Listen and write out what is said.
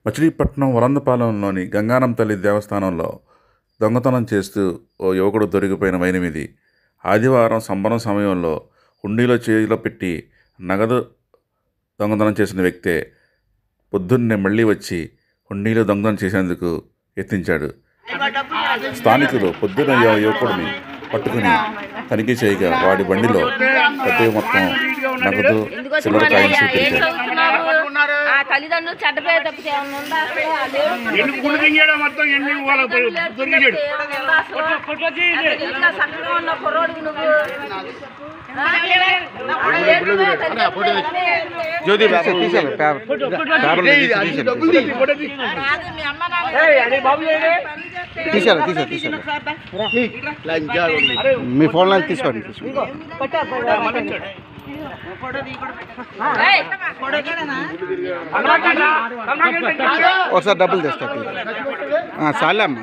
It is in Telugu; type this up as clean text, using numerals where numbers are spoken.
మచిలీపట్నం వరందపాలెంలోని గంగానం తల్లి దేవస్థానంలో దొంగతనం చేస్తూ ఓ యువకుడు దొరికిపోయిన వైనమిది. ఆదివారం సంబరం సమయంలో హుండీలో చేతిలో పెట్టి నగదు దొంగతనం చేసిన వ్యక్తే పొద్దున్నే మళ్ళీ వచ్చి హుండీలో దొంగతనం చేసేందుకు యత్నించాడు. స్థానికులు పొద్దున్న యువకుడిని పట్టుకుని తనిఖీ చేయగా వాడి బండిలో పెద్ద మొత్తం నగదు చిల్లర కాయిన్స్ దొరికాయి. తల్లిదండ్రులు చెడ్డ పేరు తప్పితే చక్కగా ఉన్న కుర్రోడికి నువ్వు మీ ఫోన్లో తీసుకోండి. ఒకసారి డబ్బులు తెస్తా చాలే అమ్మా.